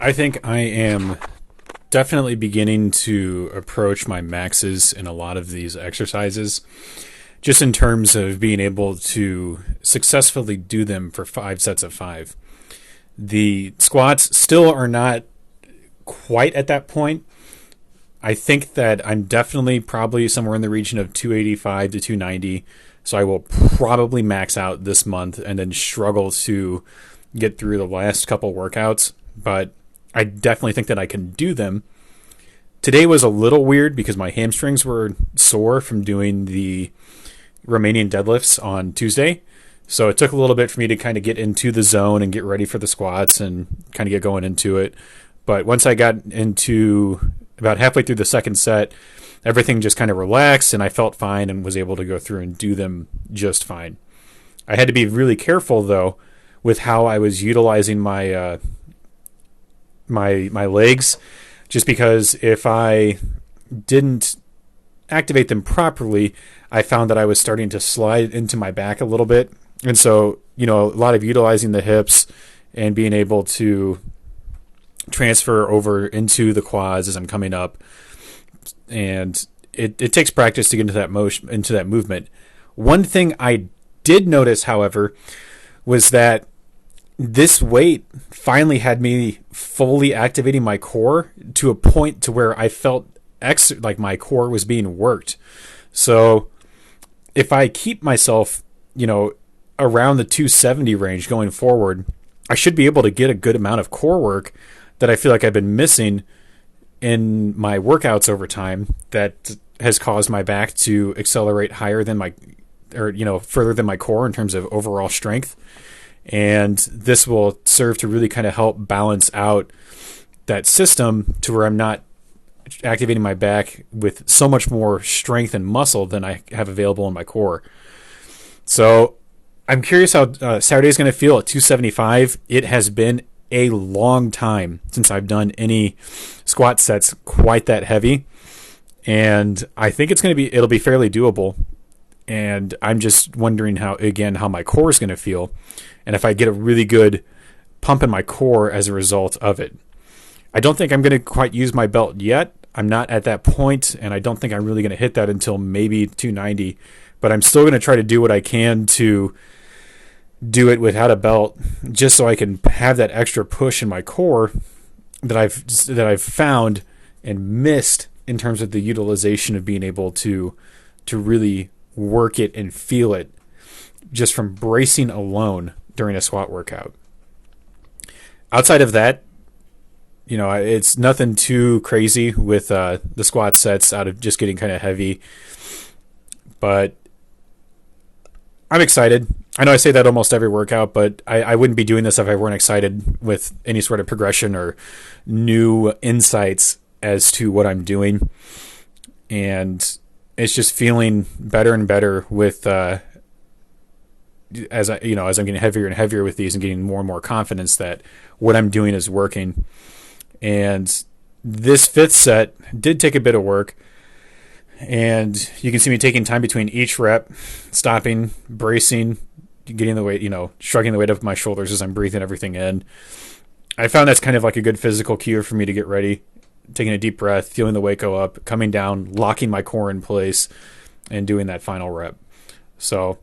I think I am definitely beginning to approach my maxes in a lot of these exercises, just in terms of being able to successfully do them for 5 sets of 5. The squats still are not quite at that point. I think that I'm definitely probably somewhere in the region of 285 to 290. So I will probably max out this month and then struggle to get through the last couple workouts. But I definitely think that I can do them. Today was a little weird because my hamstrings were sore from doing the Romanian deadlifts on Tuesday. So it took a little bit for me to kind of get into the zone and get ready for the squats and kind of get going into it. But once I got into about halfway through the second set, everything just kind of relaxed and I felt fine and was able to go through and do them just fine. I had to be really careful though with how I was utilizing my my legs, just because if I didn't activate them properly, I found that I was starting to slide into my back a little bit. And so, a lot of utilizing the hips and being able to transfer over into the quads as I'm coming up. And it takes practice to get into that motion, into that movement. One thing I did notice, however, was that this weight finally had me fully activating my core to a point to where I felt like my core was being worked. So if I keep myself, around the 270 range going forward, I should be able to get a good amount of core work that I feel like I've been missing in my workouts over time, that has caused my back to accelerate higher than further than my core in terms of overall strength. And this will serve to really kind of help balance out that system to where I'm not activating my back with so much more strength and muscle than I have available in my core. So I'm curious how Saturday is going to feel at 275. It has been a long time since I've done any squat sets quite that heavy, and I think it'll be fairly doable. And I'm just wondering how my core is going to feel, and if I get a really good pump in my core as a result of it. I don't think I'm going to quite use my belt yet. I'm not at that point, and I don't think I'm really going to hit that until maybe 290. But I'm still going to try to do what I can to do it without a belt, just so I can have that extra push in my core that I've found and missed in terms of the utilization of being able to really work it and feel it just from bracing alone during a squat workout. Outside of that, it's nothing too crazy with the squat sets out of just getting kind of heavy. But I'm excited. I know I say that almost every workout, but I wouldn't be doing this if I weren't excited with any sort of progression or new insights as to what I'm doing. And it's just feeling better and better with as I'm getting heavier and heavier with these and getting more and more confidence that what I'm doing is working. And this fifth set did take a bit of work. And you can see me taking time between each rep, stopping, bracing, getting the weight, shrugging the weight up my shoulders as I'm breathing everything in. I found that's kind of like a good physical cue for me to get ready, taking a deep breath, feeling the weight go up, coming down, locking my core in place, and doing that final rep. So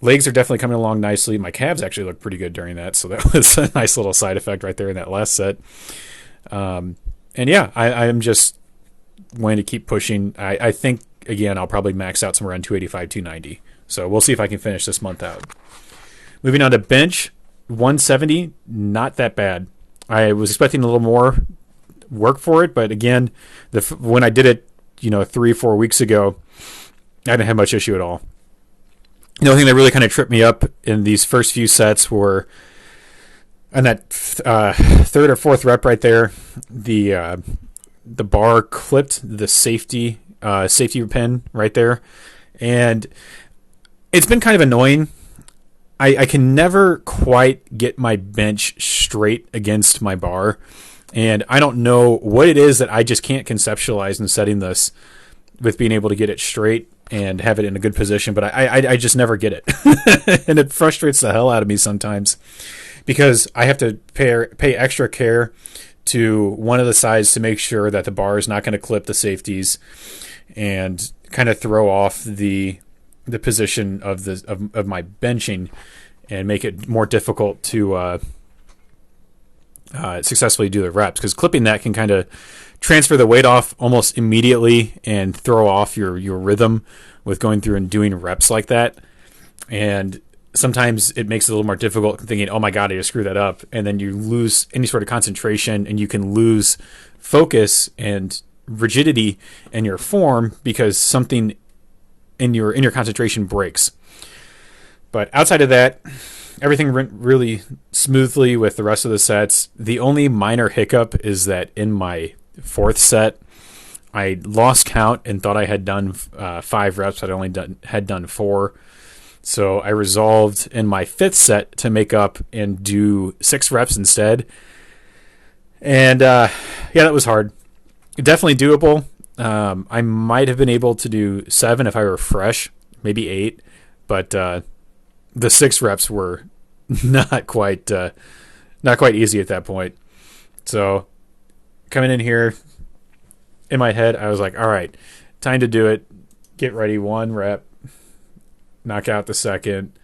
legs are definitely coming along nicely. My calves actually look pretty good during that, so that was a nice little side effect right there in that last set. And yeah, I am just going to keep pushing. I think, again, I'll probably max out somewhere around 285, 290. So we'll see if I can finish this month out. Moving on to bench, 170, not that bad. I was expecting a little more work for it, but again, when I did it, 3-4 weeks ago, I didn't have much issue at all. The only thing that really kind of tripped me up in these first few sets were on that third or fourth rep right there, the bar clipped the safety pin right there, and it's been kind of annoying. I can never quite get my bench straight against my bar, and I don't know what it is that I just can't conceptualize in setting this with being able to get it straight and have it in a good position, but I just never get it. And it frustrates the hell out of me sometimes, because I have to pay extra care to one of the sides to make sure that the bar is not going to clip the safeties and kind of throw off the position of my benching and make it more difficult to successfully do the reps, because clipping that can kind of transfer the weight off almost immediately and throw off your rhythm with going through and doing reps like that. And sometimes it makes it a little more difficult thinking, oh my God, I just screwed that up. And then you lose any sort of concentration, and you can lose focus and rigidity in your form because something in your concentration breaks. But outside of that, everything went really smoothly with the rest of the sets. The only minor hiccup is that in my fourth set, I lost count and thought I had done 5 reps. I'd only had done 4. So I resolved in my fifth set to make up and do 6 reps instead. And yeah, that was hard. Definitely doable. I might have been able to do 7 if I were fresh, maybe 8. But the 6 reps were not quite easy at that point. So coming in here, in my head, I was like, all right, time to do it. Get ready, 1 rep. Knock out the second.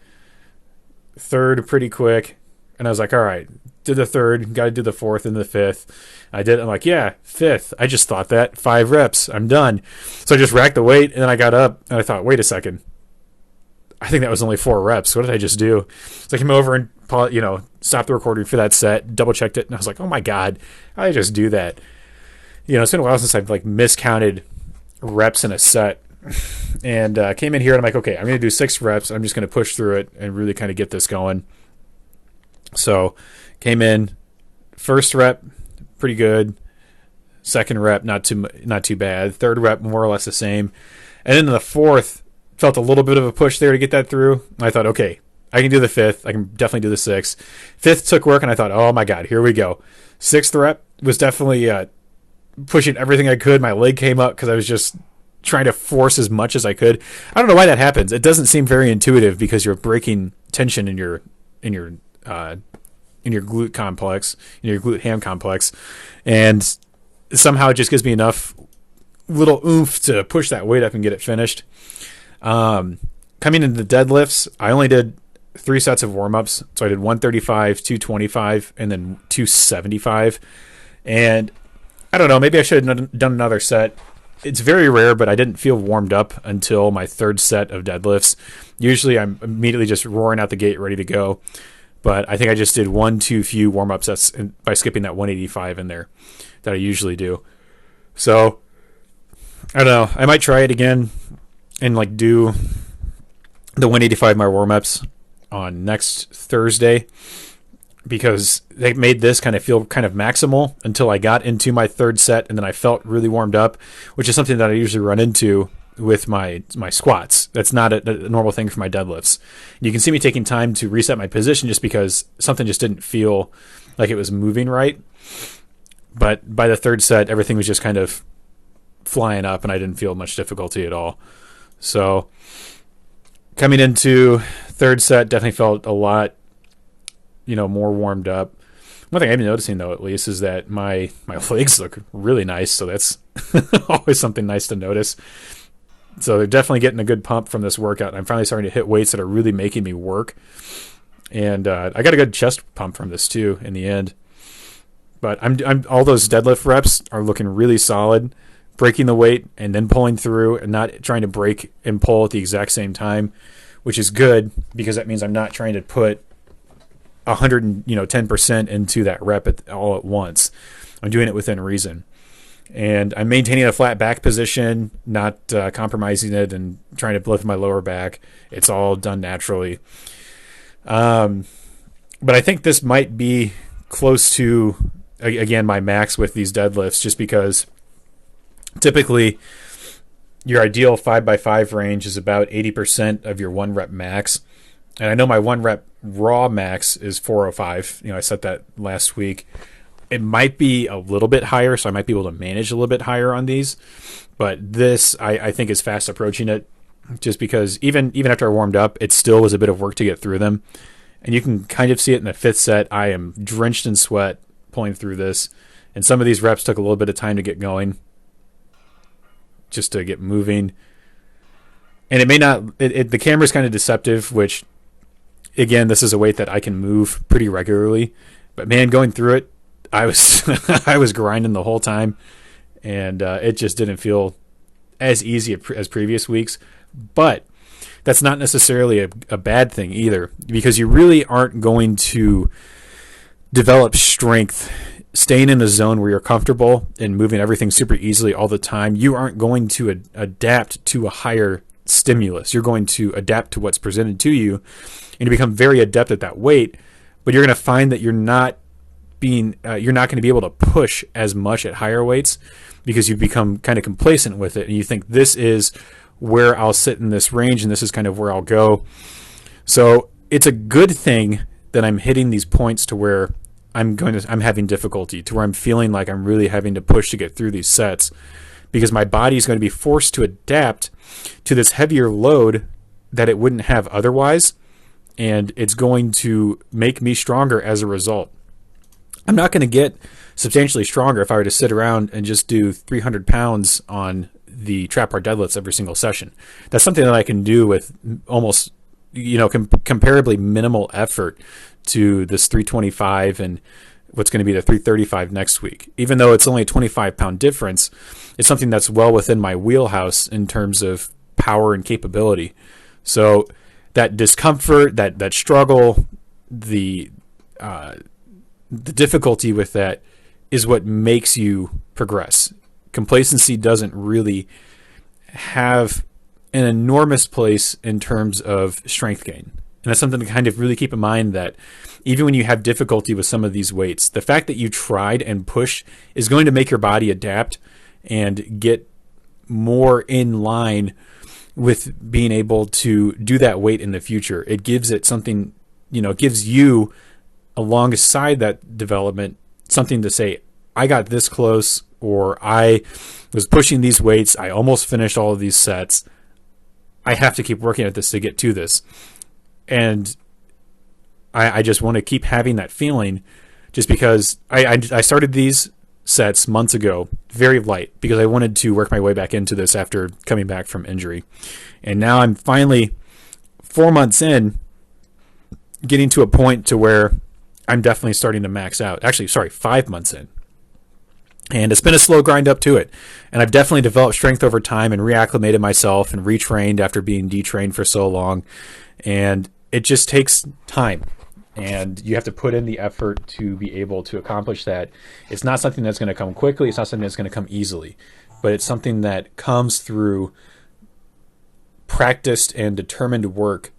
Third pretty quick. And I was like, all right, did the third, got to do the fourth and the fifth. I did. I'm like, yeah, 5th. I just thought that. 5 reps. I'm done. So I just racked the weight, and then I got up, and I thought, wait a second. I think that was only 4 reps. What did I just do? So I came over and stopped the recording for that set, double-checked it, and I was like, oh my God, how did I just do that? It's been a while since I've miscounted reps in a set. And came in here, and I'm like, okay, I'm going to do 6 reps. I'm just going to push through it and really kind of get this going. So came in, first rep, pretty good. Second rep, not too bad. Third rep, more or less the same. And then the fourth, felt a little bit of a push there to get that through. I thought, okay, I can do the 5th. I can definitely do the 6th. 5th took work, and I thought, oh my God, here we go. 6th rep was definitely pushing everything I could. My leg came up because I was just trying to force as much as I could. I don't know why that happens. It doesn't seem very intuitive because you're breaking tension in your glute complex, in your glute ham complex, and somehow it just gives me enough little oomph to push that weight up and get it finished. Coming into the deadlifts, I only did 3 sets of warm-ups. So I did 135, 225, and then 275. And I don't know, maybe I should have done another set. It's very rare, but I didn't feel warmed up until my 3rd set of deadlifts. Usually I'm immediately just roaring out the gate, ready to go. But I think I just did 1 too few warm-up sets by skipping that 185 in there that I usually do. So, I don't know. I might try it again and do the 185 my warm-ups on next Thursday, because they made this kind of feel kind of maximal until I got into my 3rd set, and then I felt really warmed up, which is something that I usually run into with my squats. That's not a normal thing for my deadlifts. You can see me taking time to reset my position just because something just didn't feel like it was moving right. But by the 3rd set, everything was just kind of flying up, and I didn't feel much difficulty at all. So coming into 3rd set, definitely felt a lot, more warmed up. One thing I've been noticing, though, at least, is that my legs look really nice. So that's always something nice to notice. So they're definitely getting a good pump from this workout. I'm finally starting to hit weights that are really making me work. And I got a good chest pump from this, too, in the end. But I'm all those deadlift reps are looking really solid. Breaking the weight and then pulling through and not trying to break and pull at the exact same time, which is good because that means I'm not trying to put 10% into that rep all at once. I'm doing it within reason. And I'm maintaining a flat back position, not compromising it and trying to lift my lower back. It's all done naturally. But I think this might be close to, again, my max with these deadlifts, just because typically your ideal 5x5 range is about 80% of your 1 rep max. And I know my 1 rep raw max is 405. I set that last week. It might be a little bit higher, so I might be able to manage a little bit higher on these. But this, I think, is fast approaching it, just because even after I warmed up, it still was a bit of work to get through them. And you can kind of see it in the 5th set. I am drenched in sweat pulling through this. And some of these reps took a little bit of time to get going, just to get moving. And it may not, the camera's kind of deceptive, which, again, this is a weight that I can move pretty regularly. But man, going through it, I was I was grinding the whole time. And it just didn't feel as easy as previous weeks. But that's not necessarily a bad thing either, because you really aren't going to develop strength staying in a zone where you're comfortable and moving everything super easily all the time. You aren't going to adapt to a higher stimulus. You're going to adapt to what's presented to you, and you become very adept at that weight. But you're going to find that you're not going to be able to push as much at higher weights, because you've become kind of complacent with it, and you think this is where I'll sit in this range, and this is kind of where I'll go. So it's a good thing that I'm hitting these points to where I'm having difficulty, to where I'm feeling like I'm really having to push to get through these sets, because my body is going to be forced to adapt to this heavier load that it wouldn't have otherwise, and it's going to make me stronger as a result. I'm not going to get substantially stronger if I were to sit around and just do 300 pounds on the trap bar deadlifts every single session. That's something that I can do with almost, comparably minimal effort to this 325 and what's going to be the 335 next week. Even though it's only a 25-pound difference, it's something that's well within my wheelhouse in terms of power and capability. So that discomfort, that struggle, the difficulty with that is what makes you progress. Complacency doesn't really have an enormous place in terms of strength gain. And that's something to kind of really keep in mind, that even when you have difficulty with some of these weights, the fact that you tried and pushed is going to make your body adapt and get more in line with being able to do that weight in the future. It gives it something, it gives you, alongside that development, something to say, I got this close, or I was pushing these weights, I almost finished all of these sets. I have to keep working at this to get to this. And I just want to keep having that feeling, just because I started these sets months ago, very light, because I wanted to work my way back into this after coming back from injury. And now I'm finally 4 months in, getting to a point to where I'm definitely starting to max out. Actually, 5 months in. And it's been a slow grind up to it. And I've definitely developed strength over time and reacclimated myself and retrained after being detrained for so long. And it just takes time. And you have to put in the effort to be able to accomplish that. It's not something that's going to come quickly. It's not something that's going to come easily. But it's something that comes through practiced and determined work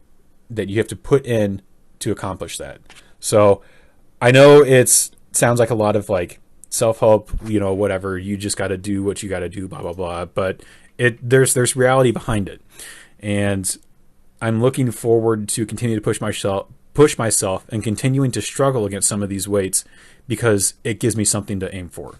that you have to put in to accomplish that. So I know it sounds like a lot of like self-help, whatever, you just got to do what you got to do, blah, blah, blah. But there's reality behind it. And I'm looking forward to continue to push myself and continuing to struggle against some of these weights, because it gives me something to aim for.